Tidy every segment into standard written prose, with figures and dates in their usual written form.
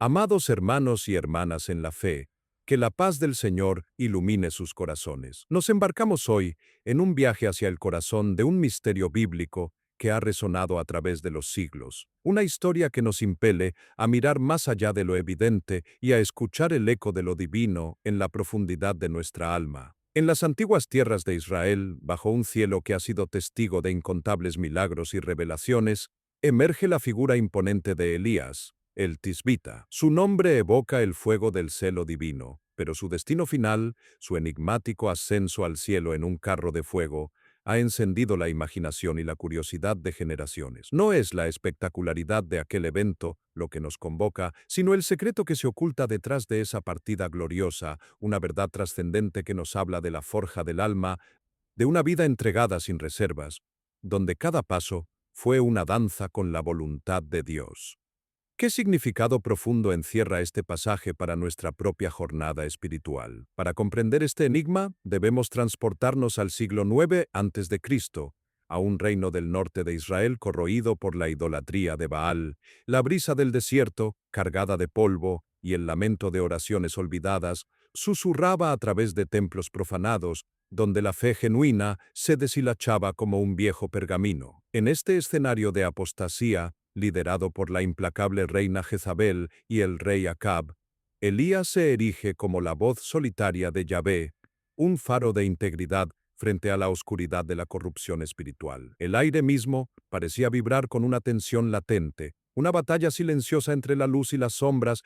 Amados hermanos y hermanas en la fe, que la paz del Señor ilumine sus corazones. Nos embarcamos hoy en un viaje hacia el corazón de un misterio bíblico que ha resonado a través de los siglos. Una historia que nos impele a mirar más allá de lo evidente y a escuchar el eco de lo divino en la profundidad de nuestra alma. En las antiguas tierras de Israel, bajo un cielo que ha sido testigo de incontables milagros y revelaciones, emerge la figura imponente de Elías, el Tisbita. Su nombre evoca el fuego del celo divino, pero su destino final, su enigmático ascenso al cielo en un carro de fuego, ha encendido la imaginación y la curiosidad de generaciones. No es la espectacularidad de aquel evento lo que nos convoca, sino el secreto que se oculta detrás de esa partida gloriosa, una verdad trascendente que nos habla de la forja del alma, de una vida entregada sin reservas, donde cada paso fue una danza con la voluntad de Dios. ¿Qué significado profundo encierra este pasaje para nuestra propia jornada espiritual? Para comprender este enigma, debemos transportarnos al siglo IX a.C., a un reino del norte de Israel corroído por la idolatría de Baal, la brisa del desierto, cargada de polvo, y el lamento de oraciones olvidadas, susurraba a través de templos profanados, donde la fe genuina se deshilachaba como un viejo pergamino. En este escenario de apostasía, liderado por la implacable reina Jezabel y el rey Acab, Elías se erige como la voz solitaria de Yahvé, un faro de integridad frente a la oscuridad de la corrupción espiritual. El aire mismo parecía vibrar con una tensión latente, una batalla silenciosa entre la luz y las sombras,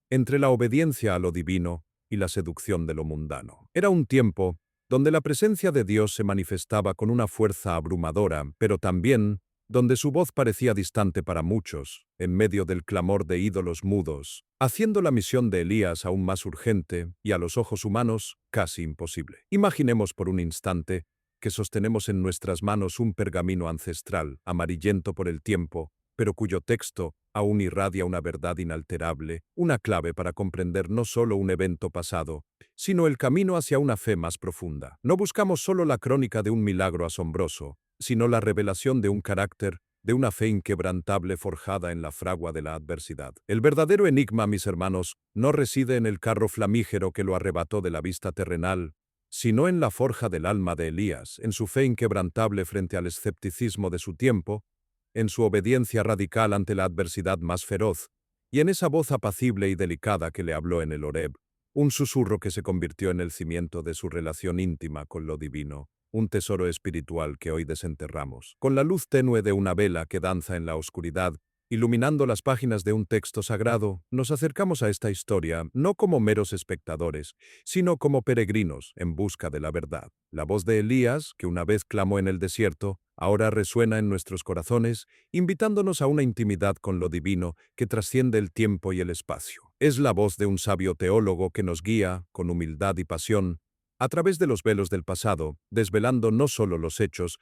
entre la obediencia a lo divino y la seducción de lo mundano. Era un tiempo donde la presencia de Dios se manifestaba con una fuerza abrumadora, pero también donde su voz parecía distante para muchos, en medio del clamor de ídolos mudos, haciendo la misión de Elías aún más urgente y a los ojos humanos casi imposible. Imaginemos por un instante que sostenemos en nuestras manos un pergamino ancestral, amarillento por el tiempo, pero cuyo texto aún irradia una verdad inalterable, una clave para comprender no solo un evento pasado, sino el camino hacia una fe más profunda. No buscamos solo la crónica de un milagro asombroso, sino la revelación de un carácter, de una fe inquebrantable forjada en la fragua de la adversidad. El verdadero enigma, mis hermanos, no reside en el carro flamígero que lo arrebató de la vista terrenal, sino en la forja del alma de Elías, en su fe inquebrantable frente al escepticismo de su tiempo, en su obediencia radical ante la adversidad más feroz, y en esa voz apacible y delicada que le habló en el Horeb, un susurro que se convirtió en el cimiento de su relación íntima con lo divino, un tesoro espiritual que hoy desenterramos. Con la luz tenue de una vela que danza en la oscuridad, iluminando las páginas de un texto sagrado, nos acercamos a esta historia no como meros espectadores, sino como peregrinos en busca de la verdad. La voz de Elías, que una vez clamó en el desierto, ahora resuena en nuestros corazones, invitándonos a una intimidad con lo divino que trasciende el tiempo y el espacio. Es la voz de un sabio teólogo que nos guía, con humildad y pasión, a través de los velos del pasado, desvelando no solo los hechos,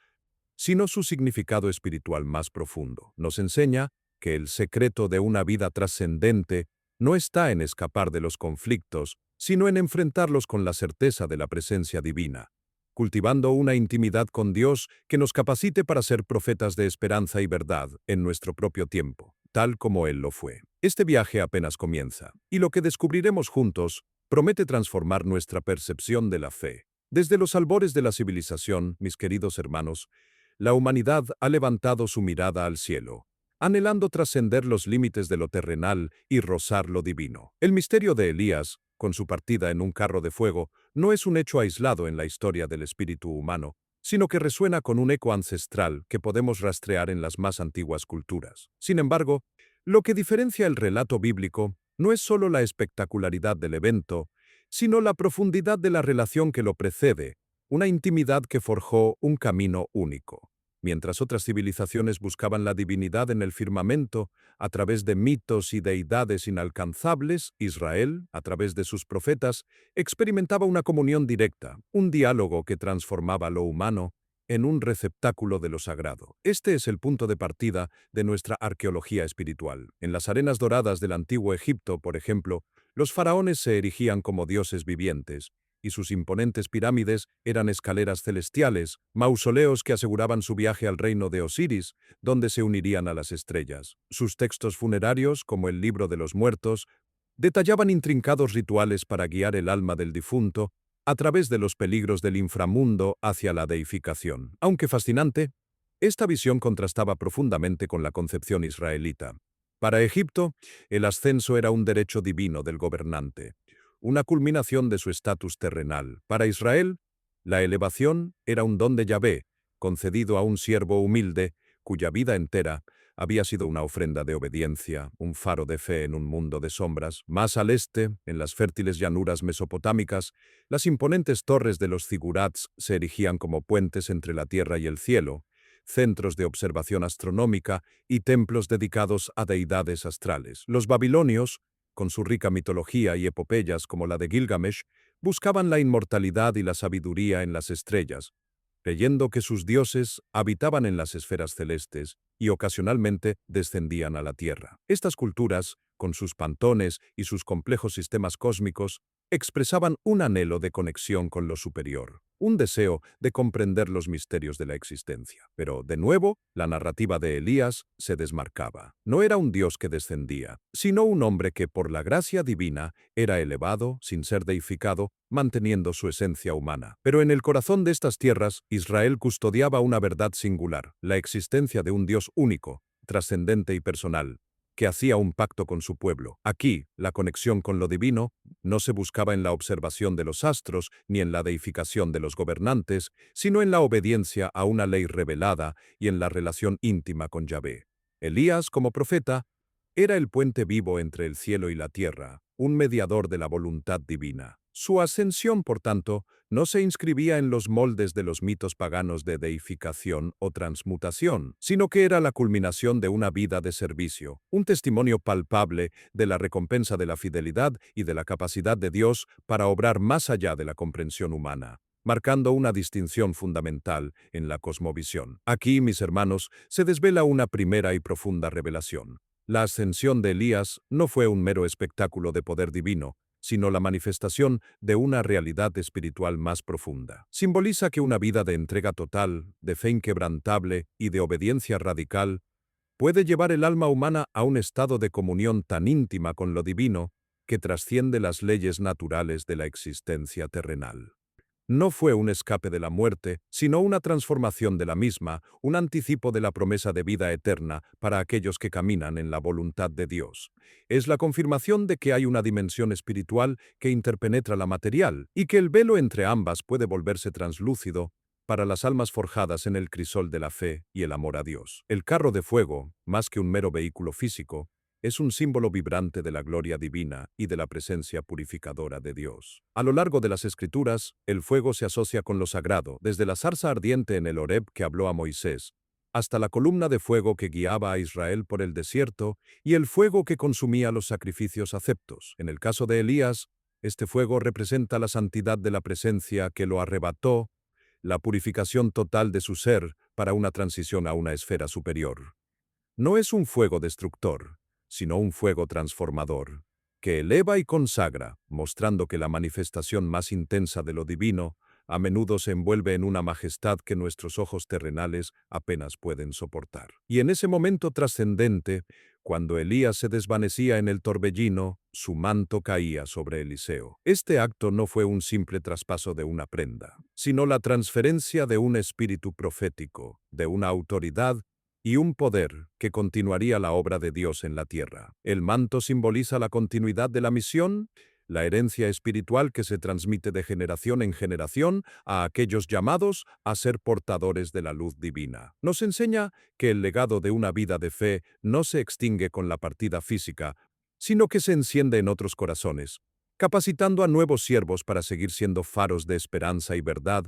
sino su significado espiritual más profundo. Nos enseña que el secreto de una vida trascendente no está en escapar de los conflictos, sino en enfrentarlos con la certeza de la presencia divina, cultivando una intimidad con Dios que nos capacite para ser profetas de esperanza y verdad en nuestro propio tiempo, tal como Él lo fue. Este viaje apenas comienza, y lo que descubriremos juntos promete transformar nuestra percepción de la fe. Desde los albores de la civilización, mis queridos hermanos, la humanidad ha levantado su mirada al cielo, anhelando trascender los límites de lo terrenal y rozar lo divino. El misterio de Elías, con su partida en un carro de fuego, no es un hecho aislado en la historia del espíritu humano, sino que resuena con un eco ancestral que podemos rastrear en las más antiguas culturas. Sin embargo, lo que diferencia el relato bíblico no es solo la espectacularidad del evento, sino la profundidad de la relación que lo precede, una intimidad que forjó un camino único. Mientras otras civilizaciones buscaban la divinidad en el firmamento, a través de mitos y deidades inalcanzables, Israel, a través de sus profetas, experimentaba una comunión directa, un diálogo que transformaba lo humano en un receptáculo de lo sagrado. Este es el punto de partida de nuestra arqueología espiritual. En las arenas doradas del antiguo Egipto, por ejemplo, los faraones se erigían como dioses vivientes, y sus imponentes pirámides eran escaleras celestiales, mausoleos que aseguraban su viaje al reino de Osiris, donde se unirían a las estrellas. Sus textos funerarios, como el Libro de los Muertos, detallaban intrincados rituales para guiar el alma del difunto a través de los peligros del inframundo hacia la deificación. Aunque fascinante, esta visión contrastaba profundamente con la concepción israelita. Para Egipto, el ascenso era un derecho divino del gobernante, una culminación de su estatus terrenal. Para Israel, la elevación era un don de Yahvé, concedido a un siervo humilde, cuya vida entera había sido una ofrenda de obediencia, un faro de fe en un mundo de sombras. Más al este, en las fértiles llanuras mesopotámicas, las imponentes torres de los zigurats se erigían como puentes entre la tierra y el cielo, centros de observación astronómica y templos dedicados a deidades astrales. Los babilonios, con su rica mitología y epopeyas como la de Gilgamesh, buscaban la inmortalidad y la sabiduría en las estrellas, creyendo que sus dioses habitaban en las esferas celestes y ocasionalmente descendían a la tierra. Estas culturas, con sus pantones y sus complejos sistemas cósmicos, expresaban un anhelo de conexión con lo superior, un deseo de comprender los misterios de la existencia. Pero, de nuevo, la narrativa de Elías se desmarcaba. No era un dios que descendía, sino un hombre que, por la gracia divina, era elevado, sin ser deificado, manteniendo su esencia humana. Pero en el corazón de estas tierras, Israel custodiaba una verdad singular, la existencia de un Dios único, trascendente y personal, que hacía un pacto con su pueblo. Aquí, la conexión con lo divino no se buscaba en la observación de los astros ni en la deificación de los gobernantes, sino en la obediencia a una ley revelada y en la relación íntima con Yahvé. Elías, como profeta, era el puente vivo entre el cielo y la tierra, un mediador de la voluntad divina. Su ascensión, por tanto, no se inscribía en los moldes de los mitos paganos de deificación o transmutación, sino que era la culminación de una vida de servicio, un testimonio palpable de la recompensa de la fidelidad y de la capacidad de Dios para obrar más allá de la comprensión humana, marcando una distinción fundamental en la cosmovisión. Aquí, mis hermanos, se desvela una primera y profunda revelación. La ascensión de Elías no fue un mero espectáculo de poder divino, sino la manifestación de una realidad espiritual más profunda. Simboliza que una vida de entrega total, de fe inquebrantable y de obediencia radical puede llevar el alma humana a un estado de comunión tan íntima con lo divino que trasciende las leyes naturales de la existencia terrenal. No fue un escape de la muerte, sino una transformación de la misma, un anticipo de la promesa de vida eterna para aquellos que caminan en la voluntad de Dios. Es la confirmación de que hay una dimensión espiritual que interpenetra la material y que el velo entre ambas puede volverse translúcido para las almas forjadas en el crisol de la fe y el amor a Dios. El carro de fuego, más que un mero vehículo físico, es un símbolo vibrante de la gloria divina y de la presencia purificadora de Dios. A lo largo de las Escrituras, el fuego se asocia con lo sagrado, desde la zarza ardiente en el Horeb que habló a Moisés, hasta la columna de fuego que guiaba a Israel por el desierto y el fuego que consumía los sacrificios aceptos. En el caso de Elías, este fuego representa la santidad de la presencia que lo arrebató, la purificación total de su ser para una transición a una esfera superior. No es un fuego destructor, sino un fuego transformador, que eleva y consagra, mostrando que la manifestación más intensa de lo divino a menudo se envuelve en una majestad que nuestros ojos terrenales apenas pueden soportar. Y en ese momento trascendente, cuando Elías se desvanecía en el torbellino, su manto caía sobre Eliseo. Este acto no fue un simple traspaso de una prenda, sino la transferencia de un espíritu profético, de una autoridad y un poder que continuaría la obra de Dios en la tierra. El manto simboliza la continuidad de la misión, la herencia espiritual que se transmite de generación en generación a aquellos llamados a ser portadores de la luz divina. Nos enseña que el legado de una vida de fe no se extingue con la partida física, sino que se enciende en otros corazones, capacitando a nuevos siervos para seguir siendo faros de esperanza y verdad,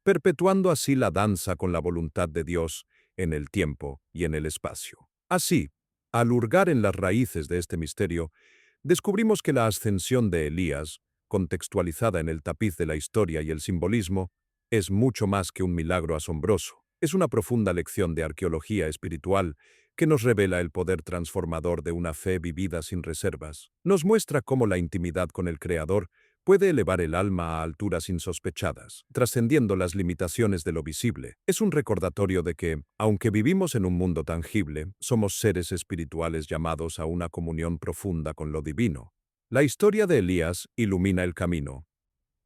perpetuando así la danza con la voluntad de Dios en el tiempo y en el espacio. Así, al hurgar en las raíces de este misterio, descubrimos que la ascensión de Elías, contextualizada en el tapiz de la historia y el simbolismo, es mucho más que un milagro asombroso. Es una profunda lección de arqueología espiritual que nos revela el poder transformador de una fe vivida sin reservas. Nos muestra cómo la intimidad con el Creador puede elevar el alma a alturas insospechadas, trascendiendo las limitaciones de lo visible. Es un recordatorio de que, aunque vivimos en un mundo tangible, somos seres espirituales llamados a una comunión profunda con lo divino. La historia de Elías ilumina el camino,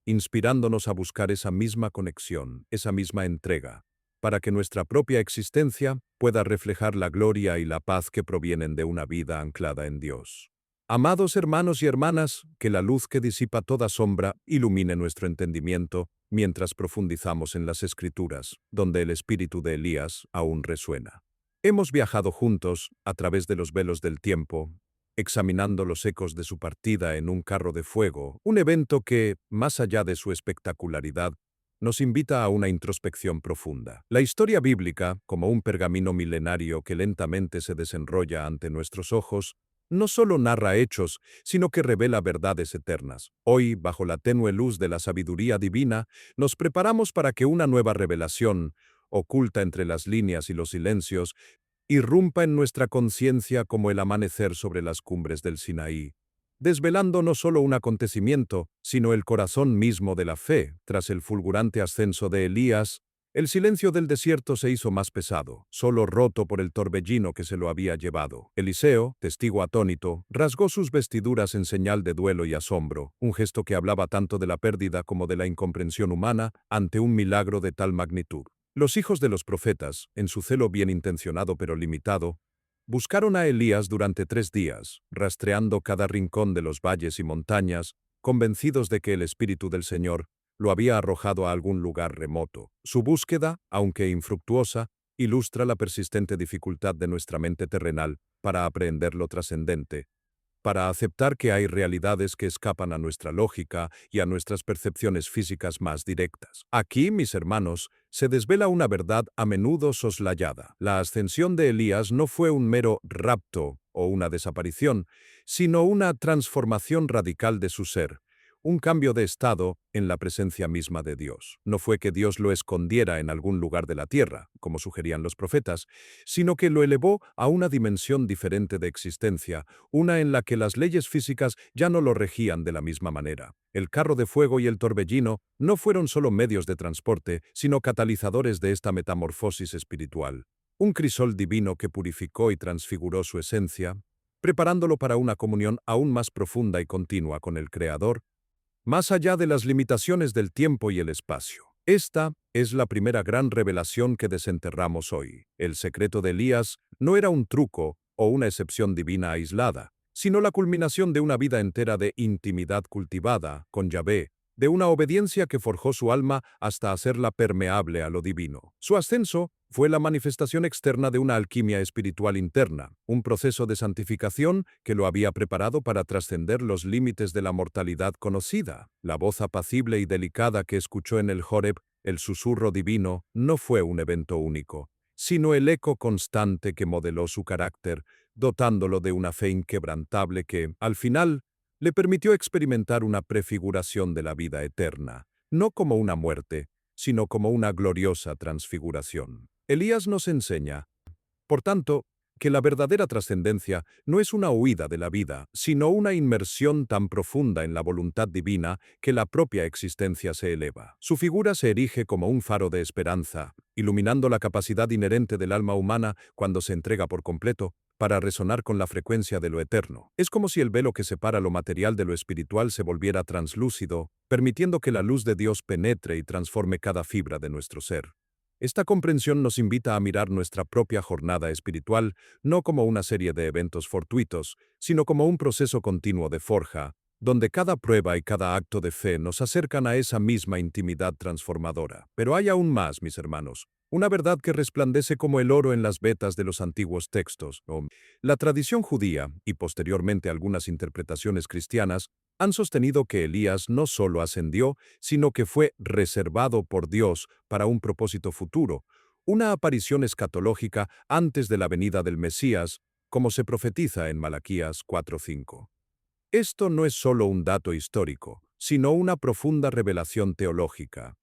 inspirándonos a buscar esa misma conexión, esa misma entrega, para que nuestra propia existencia pueda reflejar la gloria y la paz que provienen de una vida anclada en Dios. Amados hermanos y hermanas, que la luz que disipa toda sombra ilumine nuestro entendimiento mientras profundizamos en las Escrituras, donde el espíritu de Elías aún resuena. Hemos viajado juntos a través de los velos del tiempo, examinando los ecos de su partida en un carro de fuego, un evento que, más allá de su espectacularidad, nos invita a una introspección profunda. La historia bíblica, como un pergamino milenario que lentamente se desenrolla ante nuestros ojos, no solo narra hechos, sino que revela verdades eternas. Hoy, bajo la tenue luz de la sabiduría divina, nos preparamos para que una nueva revelación, oculta entre las líneas y los silencios, irrumpa en nuestra conciencia como el amanecer sobre las cumbres del Sinaí, desvelando no solo un acontecimiento, sino el corazón mismo de la fe. Tras el fulgurante ascenso de Elías, el silencio del desierto se hizo más pesado, solo roto por el torbellino que se lo había llevado. Eliseo, testigo atónito, rasgó sus vestiduras en señal de duelo y asombro, un gesto que hablaba tanto de la pérdida como de la incomprensión humana ante un milagro de tal magnitud. Los hijos de los profetas, en su celo bien intencionado pero limitado, buscaron a Elías durante 3 días, rastreando cada rincón de los valles y montañas, convencidos de que el Espíritu del Señor lo había arrojado a algún lugar remoto. Su búsqueda, aunque infructuosa, ilustra la persistente dificultad de nuestra mente terrenal para aprehender lo trascendente, para aceptar que hay realidades que escapan a nuestra lógica y a nuestras percepciones físicas más directas. Aquí, mis hermanos, se desvela una verdad a menudo soslayada. La ascensión de Elías no fue un mero rapto o una desaparición, sino una transformación radical de su ser, un cambio de estado en la presencia misma de Dios. No fue que Dios lo escondiera en algún lugar de la tierra, como sugerían los profetas, sino que lo elevó a una dimensión diferente de existencia, una en la que las leyes físicas ya no lo regían de la misma manera. El carro de fuego y el torbellino no fueron solo medios de transporte, sino catalizadores de esta metamorfosis espiritual. Un crisol divino que purificó y transfiguró su esencia, preparándolo para una comunión aún más profunda y continua con el Creador, más allá de las limitaciones del tiempo y el espacio. Esta es la primera gran revelación que desenterramos hoy. El secreto de Elías no era un truco o una excepción divina aislada, sino la culminación de una vida entera de intimidad cultivada con Yahvé, de una obediencia que forjó su alma hasta hacerla permeable a lo divino. Su ascenso fue la manifestación externa de una alquimia espiritual interna, un proceso de santificación que lo había preparado para trascender los límites de la mortalidad conocida. La voz apacible y delicada que escuchó en el Horeb, el susurro divino, no fue un evento único, sino el eco constante que modeló su carácter, dotándolo de una fe inquebrantable que, al final, le permitió experimentar una prefiguración de la vida eterna, no como una muerte, sino como una gloriosa transfiguración. Elías nos enseña, por tanto, que la verdadera trascendencia no es una huida de la vida, sino una inmersión tan profunda en la voluntad divina que la propia existencia se eleva. Su figura se erige como un faro de esperanza, iluminando la capacidad inherente del alma humana cuando se entrega por completo, para resonar con la frecuencia de lo eterno. Es como si el velo que separa lo material de lo espiritual se volviera translúcido, permitiendo que la luz de Dios penetre y transforme cada fibra de nuestro ser. Esta comprensión nos invita a mirar nuestra propia jornada espiritual no como una serie de eventos fortuitos, sino como un proceso continuo de forja, donde cada prueba y cada acto de fe nos acercan a esa misma intimidad transformadora. Pero hay aún más, mis hermanos, una verdad que resplandece como el oro en las vetas de los antiguos textos. La tradición judía, y posteriormente algunas interpretaciones cristianas, han sostenido que Elías no solo ascendió, sino que fue reservado por Dios para un propósito futuro, una aparición escatológica antes de la venida del Mesías, como se profetiza en Malaquías 4:5. Esto no es solo un dato histórico, sino una profunda revelación teológica.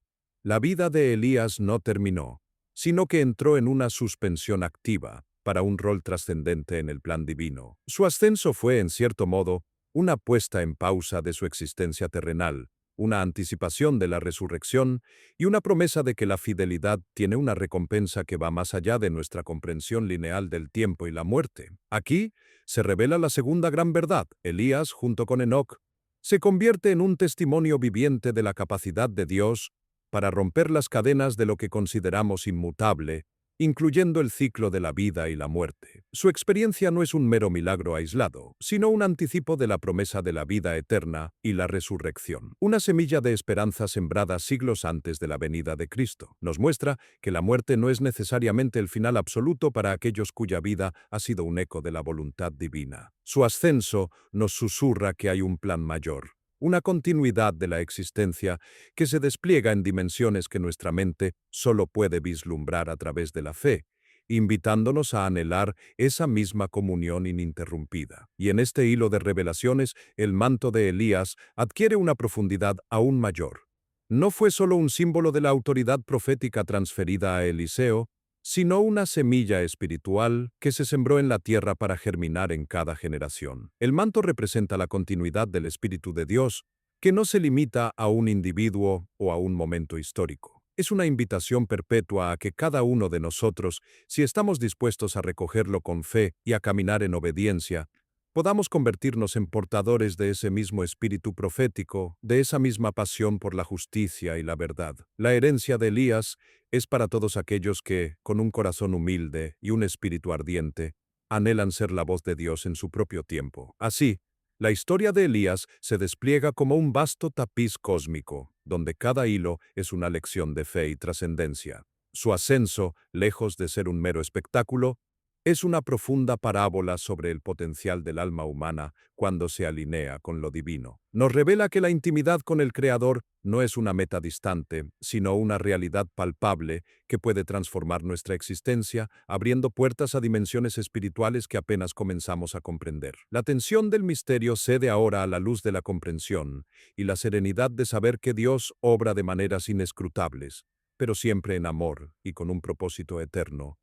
La vida de Elías no terminó, sino que entró en una suspensión activa para un rol trascendente en el plan divino. Su ascenso fue, en cierto modo, una puesta en pausa de su existencia terrenal, una anticipación de la resurrección y una promesa de que la fidelidad tiene una recompensa que va más allá de nuestra comprensión lineal del tiempo y la muerte. Aquí se revela la segunda gran verdad. Elías, junto con Enoc, se convierte en un testimonio viviente de la capacidad de Dios para romper las cadenas de lo que consideramos inmutable, incluyendo el ciclo de la vida y la muerte. Su experiencia no es un mero milagro aislado, sino un anticipo de la promesa de la vida eterna y la resurrección. Una semilla de esperanza sembrada siglos antes de la venida de Cristo. Nos muestra que la muerte no es necesariamente el final absoluto para aquellos cuya vida ha sido un eco de la voluntad divina. Su ascenso nos susurra que hay un plan mayor, una continuidad de la existencia que se despliega en dimensiones que nuestra mente solo puede vislumbrar a través de la fe, invitándonos a anhelar esa misma comunión ininterrumpida. Y en este hilo de revelaciones, el manto de Elías adquiere una profundidad aún mayor. No fue solo un símbolo de la autoridad profética transferida a Eliseo, sino una semilla espiritual que se sembró en la tierra para germinar en cada generación. El manto representa la continuidad del Espíritu de Dios, que no se limita a un individuo o a un momento histórico. Es una invitación perpetua a que cada uno de nosotros, si estamos dispuestos a recogerlo con fe y a caminar en obediencia, podamos convertirnos en portadores de ese mismo espíritu profético, de esa misma pasión por la justicia y la verdad. La herencia de Elías es para todos aquellos que, con un corazón humilde y un espíritu ardiente, anhelan ser la voz de Dios en su propio tiempo. Así, la historia de Elías se despliega como un vasto tapiz cósmico, donde cada hilo es una lección de fe y trascendencia. Su ascenso, lejos de ser un mero espectáculo, es una profunda parábola sobre el potencial del alma humana cuando se alinea con lo divino. Nos revela que la intimidad con el Creador no es una meta distante, sino una realidad palpable que puede transformar nuestra existencia, abriendo puertas a dimensiones espirituales que apenas comenzamos a comprender. La tensión del misterio cede ahora a la luz de la comprensión y la serenidad de saber que Dios obra de maneras inescrutables, pero siempre en amor y con un propósito eterno.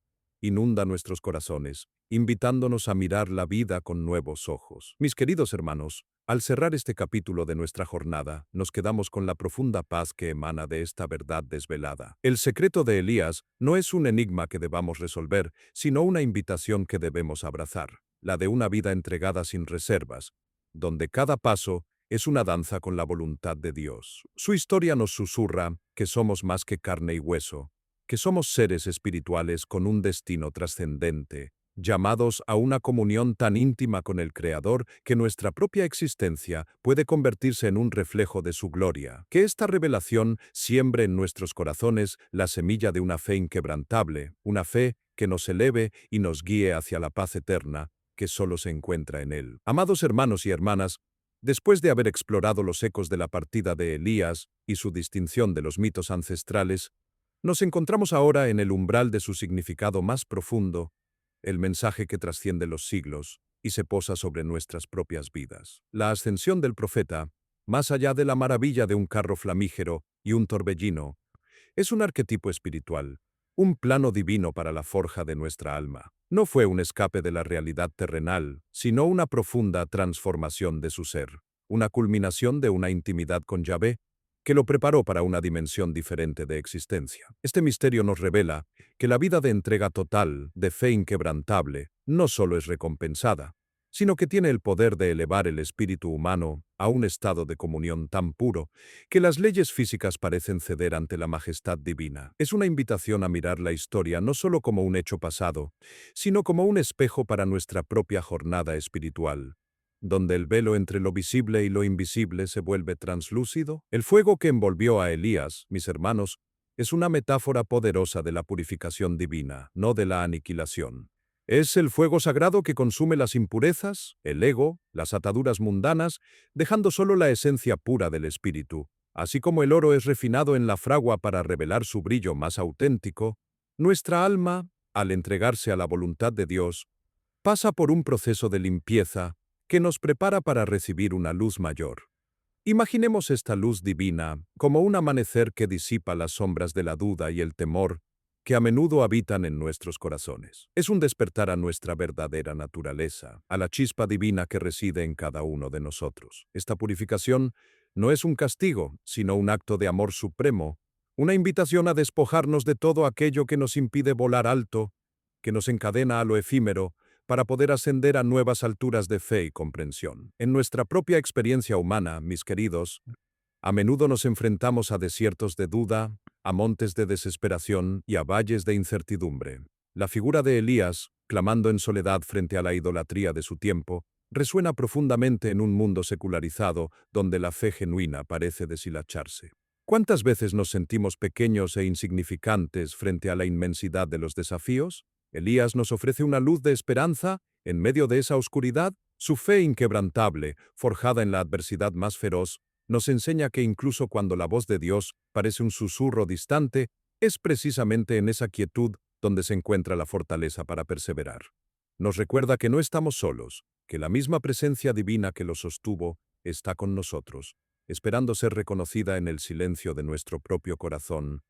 Inunda nuestros corazones, invitándonos a mirar la vida con nuevos ojos. Mis queridos hermanos, al cerrar este capítulo de nuestra jornada, nos quedamos con la profunda paz que emana de esta verdad desvelada. El secreto de Elías no es un enigma que debamos resolver, sino una invitación que debemos abrazar, la de una vida entregada sin reservas, donde cada paso es una danza con la voluntad de Dios. Su historia nos susurra que somos más que carne y hueso, que somos seres espirituales con un destino trascendente, llamados a una comunión tan íntima con el Creador que nuestra propia existencia puede convertirse en un reflejo de su gloria. Que esta revelación siembre en nuestros corazones la semilla de una fe inquebrantable, una fe que nos eleve y nos guíe hacia la paz eterna que solo se encuentra en Él. Amados hermanos y hermanas, después de haber explorado los ecos de la partida de Elías y su distinción de los mitos ancestrales, nos encontramos ahora en el umbral de su significado más profundo, el mensaje que trasciende los siglos y se posa sobre nuestras propias vidas. La ascensión del profeta, más allá de la maravilla de un carro flamígero y un torbellino, es un arquetipo espiritual, un plano divino para la forja de nuestra alma. No fue un escape de la realidad terrenal, sino una profunda transformación de su ser, una culminación de una intimidad con Yahvé que lo preparó para una dimensión diferente de existencia. Este misterio nos revela que la vida de entrega total, de fe inquebrantable, no solo es recompensada, sino que tiene el poder de elevar el espíritu humano a un estado de comunión tan puro que las leyes físicas parecen ceder ante la majestad divina. Es una invitación a mirar la historia no solo como un hecho pasado, sino como un espejo para nuestra propia jornada espiritual, donde el velo entre lo visible y lo invisible se vuelve translúcido. El fuego que envolvió a Elías, mis hermanos, es una metáfora poderosa de la purificación divina, no de la aniquilación. Es el fuego sagrado que consume las impurezas, el ego, las ataduras mundanas, dejando solo la esencia pura del espíritu. Así como el oro es refinado en la fragua para revelar su brillo más auténtico, nuestra alma, al entregarse a la voluntad de Dios, pasa por un proceso de limpieza que nos prepara para recibir una luz mayor. Imaginemos esta luz divina como un amanecer que disipa las sombras de la duda y el temor, que a menudo habitan en nuestros corazones. Es un despertar a nuestra verdadera naturaleza, a la chispa divina que reside en cada uno de nosotros. Esta purificación no es un castigo, sino un acto de amor supremo, una invitación a despojarnos de todo aquello que nos impide volar alto, que nos encadena a lo efímero, para poder ascender a nuevas alturas de fe y comprensión. En nuestra propia experiencia humana, mis queridos, a menudo nos enfrentamos a desiertos de duda, a montes de desesperación y a valles de incertidumbre. La figura de Elías, clamando en soledad frente a la idolatría de su tiempo, resuena profundamente en un mundo secularizado donde la fe genuina parece deshilacharse. ¿Cuántas veces nos sentimos pequeños e insignificantes frente a la inmensidad de los desafíos? Elías nos ofrece una luz de esperanza en medio de esa oscuridad. Su fe inquebrantable, forjada en la adversidad más feroz, nos enseña que incluso cuando la voz de Dios parece un susurro distante, es precisamente en esa quietud donde se encuentra la fortaleza para perseverar. Nos recuerda que no estamos solos, que la misma presencia divina que lo sostuvo está con nosotros, esperando ser reconocida en el silencio de nuestro propio corazón,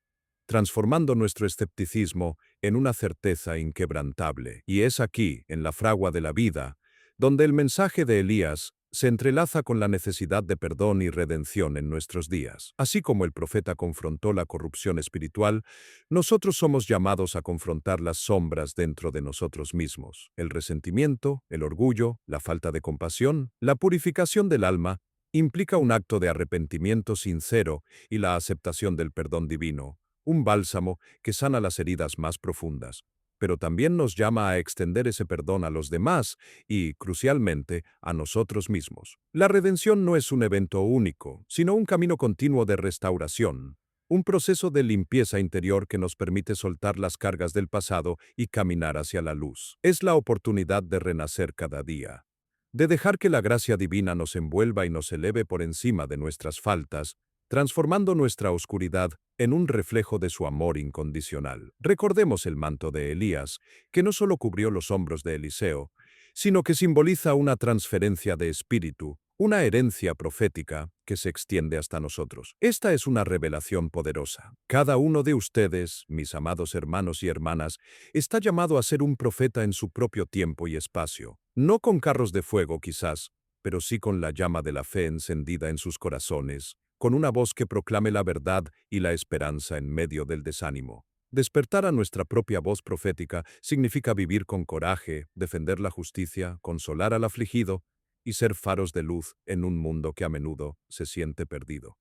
transformando nuestro escepticismo en una certeza inquebrantable. Y es aquí, en la fragua de la vida, donde el mensaje de Elías se entrelaza con la necesidad de perdón y redención en nuestros días. Así como el profeta confrontó la corrupción espiritual, nosotros somos llamados a confrontar las sombras dentro de nosotros mismos: el resentimiento, el orgullo, la falta de compasión. La purificación del alma implica un acto de arrepentimiento sincero y la aceptación del perdón divino, un bálsamo que sana las heridas más profundas, pero también nos llama a extender ese perdón a los demás y, crucialmente, a nosotros mismos. La redención no es un evento único, sino un camino continuo de restauración, un proceso de limpieza interior que nos permite soltar las cargas del pasado y caminar hacia la luz. Es la oportunidad de renacer cada día, de dejar que la gracia divina nos envuelva y nos eleve por encima de nuestras faltas, transformando nuestra oscuridad en un reflejo de su amor incondicional. Recordemos el manto de Elías, que no solo cubrió los hombros de Eliseo, sino que simboliza una transferencia de espíritu, una herencia profética que se extiende hasta nosotros. Esta es una revelación poderosa. Cada uno de ustedes, mis amados hermanos y hermanas, está llamado a ser un profeta en su propio tiempo y espacio, no con carros de fuego quizás, pero sí con la llama de la fe encendida en sus corazones, con una voz que proclame la verdad y la esperanza en medio del desánimo. Despertar a nuestra propia voz profética significa vivir con coraje, defender la justicia, consolar al afligido y ser faros de luz en un mundo que a menudo se siente perdido.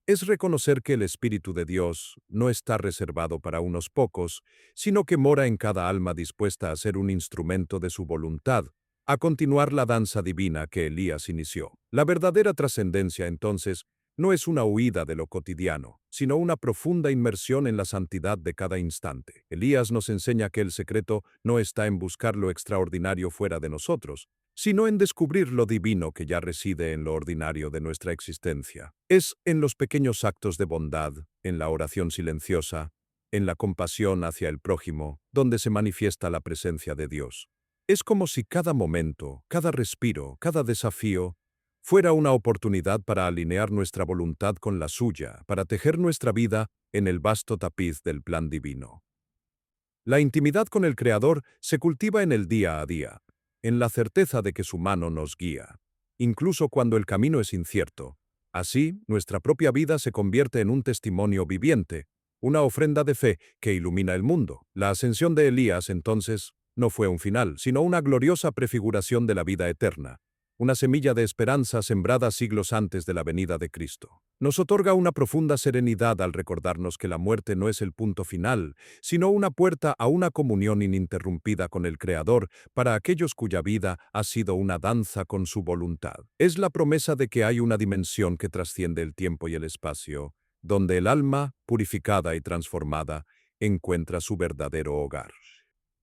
Es reconocer que el Espíritu de Dios no está reservado para unos pocos, sino que mora en cada alma dispuesta a ser un instrumento de su voluntad, a continuar la danza divina que Elías inició. La verdadera trascendencia, entonces, no es una huida de lo cotidiano, sino una profunda inmersión en la santidad de cada instante. Elías nos enseña que el secreto no está en buscar lo extraordinario fuera de nosotros, sino en descubrir lo divino que ya reside en lo ordinario de nuestra existencia. Es en los pequeños actos de bondad, en la oración silenciosa, en la compasión hacia el prójimo, donde se manifiesta la presencia de Dios. Es como si cada momento, cada respiro, cada desafío, fuera una oportunidad para alinear nuestra voluntad con la suya, para tejer nuestra vida en el vasto tapiz del plan divino. La intimidad con el Creador se cultiva en el día a día, en la certeza de que su mano nos guía, incluso cuando el camino es incierto. Así, nuestra propia vida se convierte en un testimonio viviente, una ofrenda de fe que ilumina el mundo. La ascensión de Elías, entonces, no fue un final, sino una gloriosa prefiguración de la vida eterna, una semilla de esperanza sembrada siglos antes de la venida de Cristo. Nos otorga una profunda serenidad al recordarnos que la muerte no es el punto final, sino una puerta a una comunión ininterrumpida con el Creador para aquellos cuya vida ha sido una danza con su voluntad. Es la promesa de que hay una dimensión que trasciende el tiempo y el espacio, donde el alma, purificada y transformada, encuentra su verdadero hogar.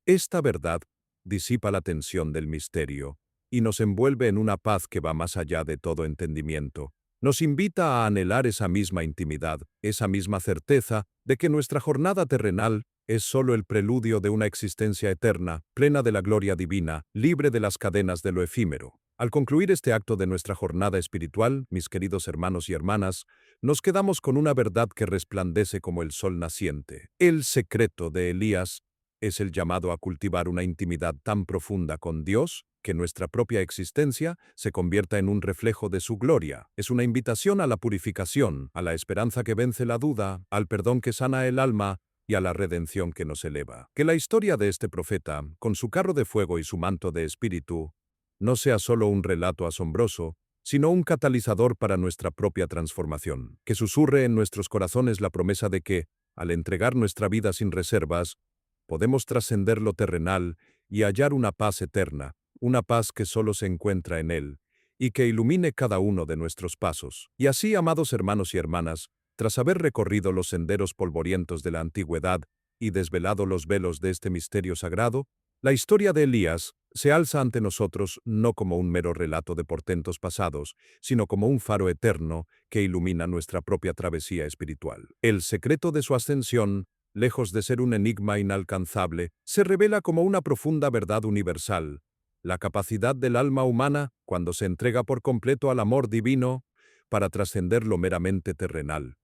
Esta verdad disipa la tensión del misterio y nos envuelve en una paz que va más allá de todo entendimiento. Nos invita a anhelar esa misma intimidad, esa misma certeza de que nuestra jornada terrenal es solo el preludio de una existencia eterna, plena de la gloria divina, libre de las cadenas de lo efímero. Al concluir este acto de nuestra jornada espiritual, mis queridos hermanos y hermanas, nos quedamos con una verdad que resplandece como el sol naciente. El secreto de Elías es el llamado a cultivar una intimidad tan profunda con Dios que nuestra propia existencia se convierta en un reflejo de su gloria. Es una invitación a la purificación, a la esperanza que vence la duda, al perdón que sana el alma y a la redención que nos eleva. Que la historia de este profeta, con su carro de fuego y su manto de espíritu, no sea solo un relato asombroso, sino un catalizador para nuestra propia transformación. Que susurre en nuestros corazones la promesa de que, al entregar nuestra vida sin reservas, podemos trascender lo terrenal y hallar una paz eterna, una paz que solo se encuentra en Él, y que ilumine cada uno de nuestros pasos. Y así, amados hermanos y hermanas, tras haber recorrido los senderos polvorientos de la antigüedad y desvelado los velos de este misterio sagrado, la historia de Elías se alza ante nosotros no como un mero relato de portentos pasados, sino como un faro eterno que ilumina nuestra propia travesía espiritual. El secreto de su ascensión, lejos de ser un enigma inalcanzable, se revela como una profunda verdad universal, la capacidad del alma humana, cuando se entrega por completo al amor divino, para trascender lo meramente terrenal.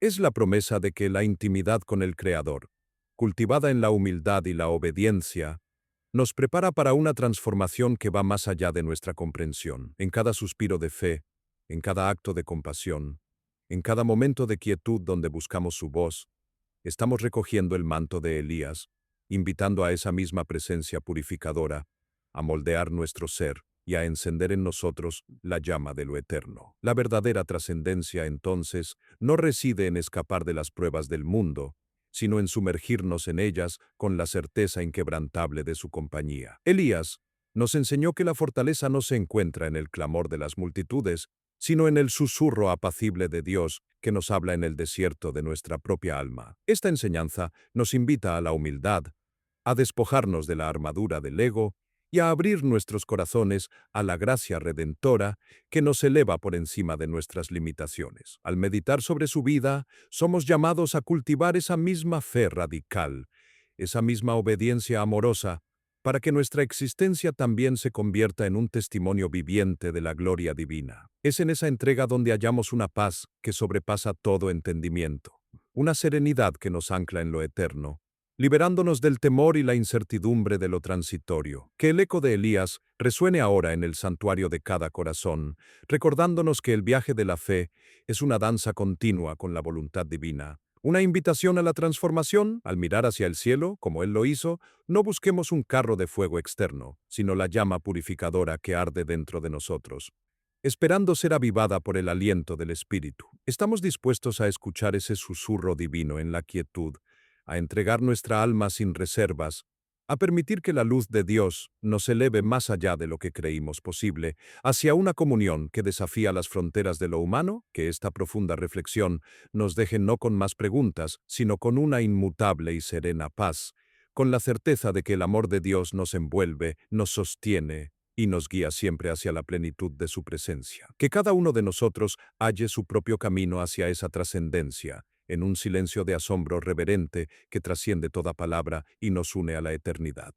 Es la promesa de que la intimidad con el Creador, cultivada en la humildad y la obediencia, nos prepara para una transformación que va más allá de nuestra comprensión. En cada suspiro de fe, en cada acto de compasión, en cada momento de quietud donde buscamos su voz, estamos recogiendo el manto de Elías, invitando a esa misma presencia purificadora a moldear nuestro ser y a encender en nosotros la llama de lo eterno. La verdadera trascendencia, entonces, no reside en escapar de las pruebas del mundo, sino en sumergirnos en ellas con la certeza inquebrantable de su compañía. Elías nos enseñó que la fortaleza no se encuentra en el clamor de las multitudes, sino en el susurro apacible de Dios que nos habla en el desierto de nuestra propia alma. Esta enseñanza nos invita a la humildad, a despojarnos de la armadura del ego y a abrir nuestros corazones a la gracia redentora que nos eleva por encima de nuestras limitaciones. Al meditar sobre su vida, somos llamados a cultivar esa misma fe radical, esa misma obediencia amorosa, para que nuestra existencia también se convierta en un testimonio viviente de la gloria divina. Es en esa entrega donde hallamos una paz que sobrepasa todo entendimiento, una serenidad que nos ancla en lo eterno, liberándonos del temor y la incertidumbre de lo transitorio. Que el eco de Elías resuene ahora en el santuario de cada corazón, recordándonos que el viaje de la fe es una danza continua con la voluntad divina. Una invitación a la transformación, al mirar hacia el cielo, como Él lo hizo, no busquemos un carro de fuego externo, sino la llama purificadora que arde dentro de nosotros, esperando ser avivada por el aliento del Espíritu. Estamos dispuestos a escuchar ese susurro divino en la quietud, a entregar nuestra alma sin reservas, a permitir que la luz de Dios nos eleve más allá de lo que creímos posible, hacia una comunión que desafía las fronteras de lo humano. Que esta profunda reflexión nos deje no con más preguntas, sino con una inmutable y serena paz, con la certeza de que el amor de Dios nos envuelve, nos sostiene y nos guía siempre hacia la plenitud de su presencia. Que cada uno de nosotros halle su propio camino hacia esa trascendencia, en un silencio de asombro reverente que trasciende toda palabra y nos une a la eternidad.